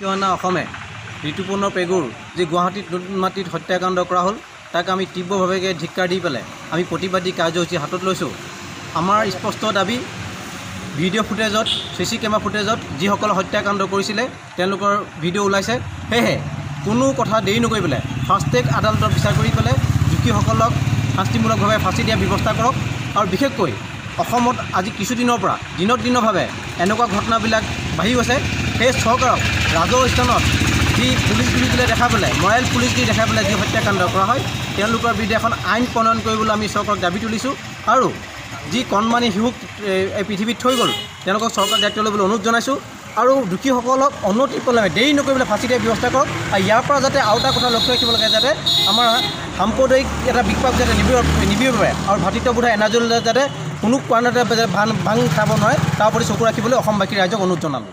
কিয়না অসমে ঋতুপৰ্ণ পেগুৰ যি গুৱাহাটীত নুনমাটিত হত্যাকাণ্ড কৰা হ'ল তাক আমি তীব্ৰভাৱে ধিক্কাৰ দি পেলাই আমি প্ৰতিবাদী কাৰ্যসূচী হাতত লৈছোঁ। আমাৰ স্পষ্ট দাবী, ভিডিঅ' ফুটেজত CC কেমেৰা ফুটেজত যিসকলে হত্যাকাণ্ড কৰিছিলে তেওঁলোকৰ ভিডিঅ' ওলাইছে। সেয়েহে কোনো কথা দেৰি নকৰি পেলাই ফাষ্ট ট্ৰেক আদালতত বিচাৰ কৰি পেলাই দোষীসকলক শাস্তিমূলকভাৱে ফাঁচি দিয়াৰ ব্যৱস্থা কৰক। আৰু বিশেষকৈ অসমত আজি কিছুদিনৰ পৰা দিনকদিনভাৱে এনেকুৱা ঘটনাবিলাক বাঢ়ি গৈছে। সেই চৰকাৰক ৰাজহুৱা স্থানত যি পুলিচ বুলি পেলাই দেখা পেলাই মৰেল পুলিচ দি দেখাই পেলাই যি হত্যাকাণ্ড কৰা হয় তেওঁলোকৰ বিৰুদ্ধে এখন আইন প্ৰণয়ন কৰিবলৈ আমি চৰকাৰক দাবী তুলিছোঁ। আৰু যি কণমানি শিশুক এই পৃথিৱীত থৈ গ'ল তেওঁলোকক চৰকাৰক দায়িত্ব ল'বলৈ অনুৰোধ জনাইছোঁ। আৰু দোষীসকলক অনতিপলমে দেৰি নকৰি পেলাই ফাঁচি দিয়াৰ ব্যৱস্থা কৰক। আৰু ইয়াৰ পৰা যাতে আৰু এটা কথা লক্ষ্য ৰাখিব লাগে, যাতে আমাৰ সাম্প্ৰদায়িক এটা বিপ্লৱ যাতে নিবিড় পাৰে আৰু ভাতৃত্ববোধ এনাজৰী যাতে কোনো কাৰণতে ভাং খাব নোৱাৰে তাৰ প্ৰতি চকু ৰাখিবলৈ অসমবাসী ৰাইজক অনুৰোধ জনালোঁ।